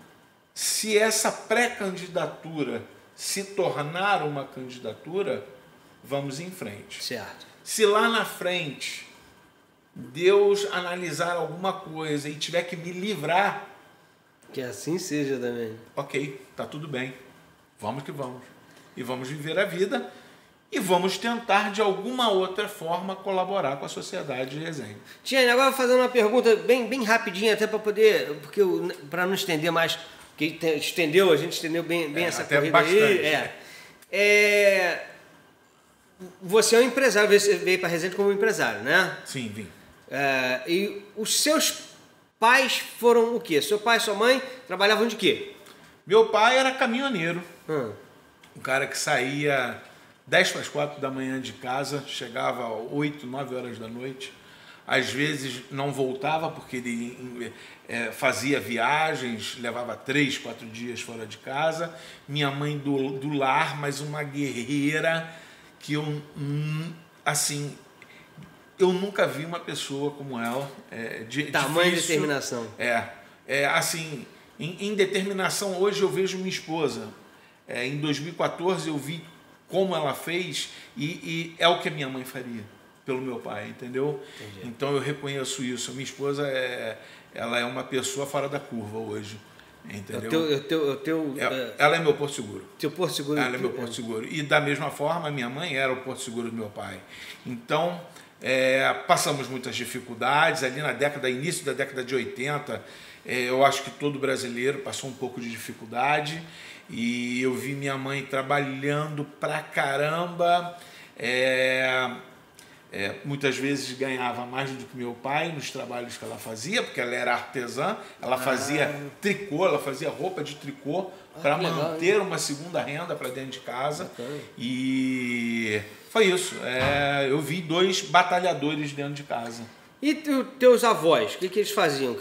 se essa pré-candidatura se tornar uma candidatura, vamos em frente. Certo. Se lá na frente Deus analisar alguma coisa e tiver que me livrar, que assim seja também. Ok, tá tudo bem. Vamos que vamos. E vamos viver a vida e vamos tentar de alguma outra forma colaborar com a sociedade de Resende. Tiane, agora fazendo uma pergunta bem rapidinha, até para poder, para não estender mais, porque a gente estendeu bem essa até corrida bastante. aí. Você é um empresário, você veio para Resende como empresário, né? Sim, vim. E os seus pais foram o quê? Seu pai e sua mãe trabalhavam de quê? Meu pai era caminhoneiro. Um cara que saía 10 para as 4 da manhã de casa, chegava 8, 9 horas da noite. Às vezes não voltava porque ele fazia viagens, levava 3, 4 dias fora de casa. Minha mãe do lar, mas uma guerreira que eu nunca vi uma pessoa como ela. Tamanho de determinação. Assim, em determinação, hoje eu vejo minha esposa. Em 2014 eu vi como ela fez e é o que a minha mãe faria pelo meu pai, entendeu? Entendi. Então eu reconheço isso. Minha esposa ela é uma pessoa fora da curva hoje, entendeu? Ela é meu porto seguro. Teu porto seguro. Ela é meu porto seguro. E da mesma forma, minha mãe era o porto seguro do meu pai. Então, passamos muitas dificuldades ali início da década de 80. Eu acho que todo brasileiro passou um pouco de dificuldade. E eu vi minha mãe trabalhando pra caramba, muitas vezes ganhava mais do que meu pai nos trabalhos que ela fazia, porque ela era artesã, ela fazia tricô, ela fazia roupa de tricô para manter uma segunda renda para dentro de casa. E foi isso, eu vi 2 batalhadores dentro de casa. E teus avós, o que eles faziam?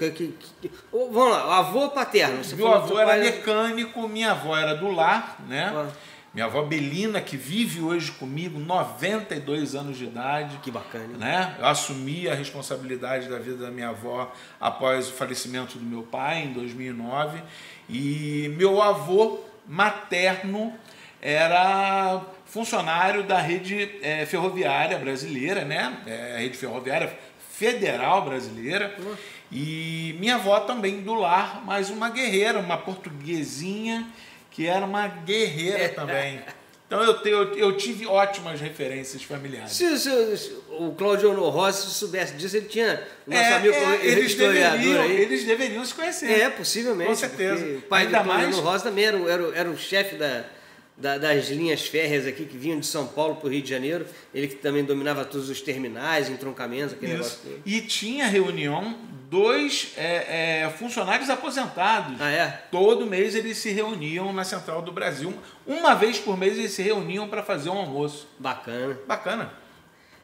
Vamos lá, avô paterno. Meu avô era mecânico, minha avó era do lar, né? Minha avó Belina, que vive hoje comigo, 92 anos de idade. Que bacana. Né? Eu assumi a responsabilidade da vida da minha avó após o falecimento do meu pai, em 2009. E meu avô materno era funcionário da rede ferroviária brasileira, né? A rede ferroviária federal brasileira. E minha avó também do lar, mas uma guerreira, uma portuguesinha que era uma guerreira também. Então eu tive ótimas referências familiares. Se o Claudio Rossi, se soubesse disso, ele tinha nosso amigo historiador aí. Eles deveriam se conhecer. Possivelmente. Com certeza. O pai do Claudio Rossi também era o chefe das linhas férreas aqui que vinham de São Paulo para o Rio de Janeiro. Ele que também dominava todos os terminais, entroncamentos, aquele negócio todo. E tinha reunião 2 funcionários aposentados. Todo mês eles se reuniam na Central do Brasil. Uma vez por mês eles se reuniam para fazer um almoço. Bacana.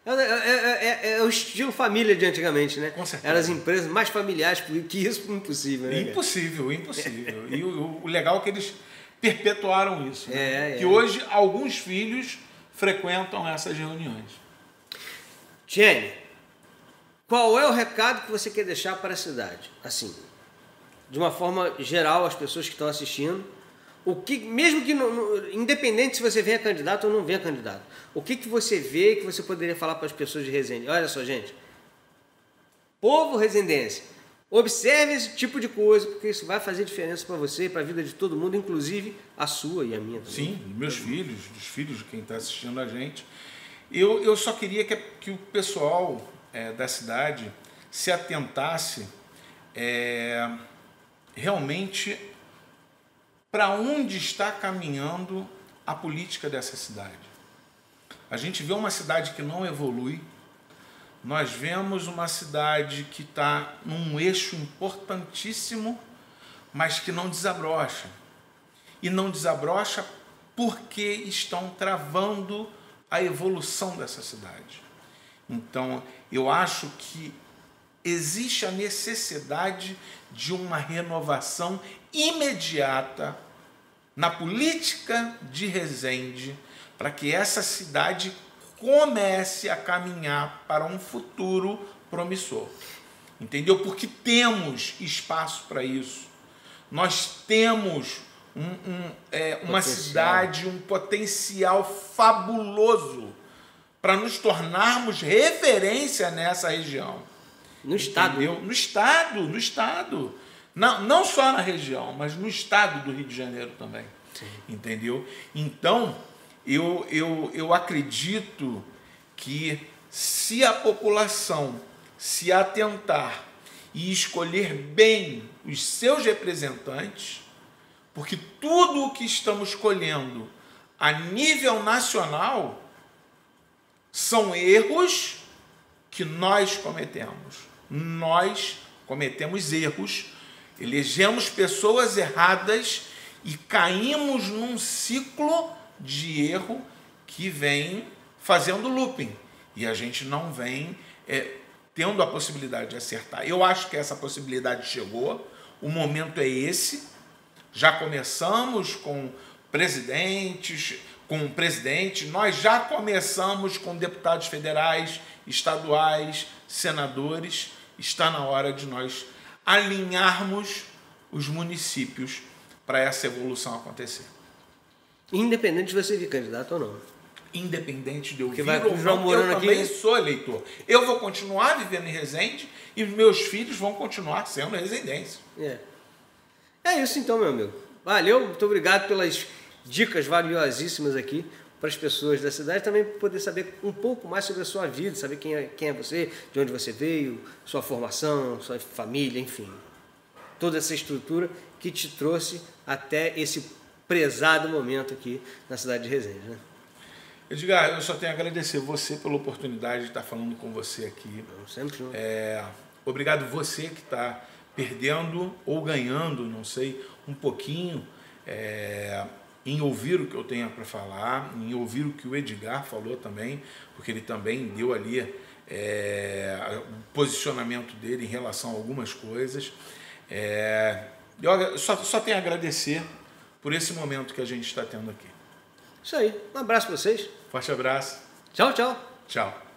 É o estilo família de antigamente, né? Com certeza. Eram as empresas mais familiares que isso, impossível, né? Impossível. E o legal é que eles perpetuaram isso. Né? Que hoje alguns filhos frequentam essas reuniões. Tiane, qual é o recado que você quer deixar para a cidade? Assim, de uma forma geral, as pessoas que estão assistindo, mesmo que independente se você venha candidato ou não venha candidato, o que você vê que você poderia falar para as pessoas de Resende? Olha só, gente, povo resendense, observe esse tipo de coisa, porque isso vai fazer diferença para você e para a vida de todo mundo, inclusive a sua e a minha também. Sim, meus filhos, dos filhos de quem está assistindo a gente. Eu só queria que o pessoal da cidade se atentasse realmente para onde está caminhando a política dessa cidade. A gente vê uma cidade que não evolui, nós vemos uma cidade que está num eixo importantíssimo, mas que não desabrocha. E não desabrocha porque estão travando a evolução dessa cidade. Então, eu acho que existe a necessidade de uma renovação imediata na política de Resende para que essa cidade comece a caminhar para um futuro promissor. Entendeu? Porque temos espaço para isso. Nós temos uma cidade, um potencial fabuloso para nos tornarmos referência nessa região. No estado. Entendeu? No estado. Não só na região, mas no estado do Rio de Janeiro também. Sim. Entendeu? Então, eu acredito que se a população se atentar e escolher bem os seus representantes, porque tudo o que estamos colhendo a nível nacional são erros que nós cometemos. Nós cometemos erros, elegemos pessoas erradas e caímos num ciclo de erro que vem fazendo looping. E a gente não vem tendo a possibilidade de acertar. Eu acho que essa possibilidade chegou, o momento é esse. Já começamos com presidentes, nós já começamos com deputados federais, estaduais, senadores. Está na hora de nós alinharmos os municípios para essa evolução acontecer. Independente de você vir candidato ou não. Independente de eu vir ou não, eu também sou eleitor. Eu vou continuar vivendo em Resende e meus filhos vão continuar sendo residentes. É isso então, meu amigo. Valeu, muito obrigado pelas dicas valiosíssimas aqui para as pessoas da cidade, também poder saber um pouco mais sobre a sua vida, saber quem é você, de onde você veio, sua formação, sua família, enfim. Toda essa estrutura que te trouxe até esse prezado momento aqui na cidade de Resende, né? Edgar, eu só tenho a agradecer você pela oportunidade de estar falando com você aqui. Sempre. Obrigado você que está perdendo ou ganhando, não sei, um pouquinho em ouvir o que eu tenho para falar, em ouvir o que o Edgar falou também, porque ele também deu ali o posicionamento dele em relação a algumas coisas. Eu só tenho a agradecer por esse momento que a gente está tendo aqui. Isso aí. Um abraço para vocês. Forte abraço. Tchau, tchau. Tchau.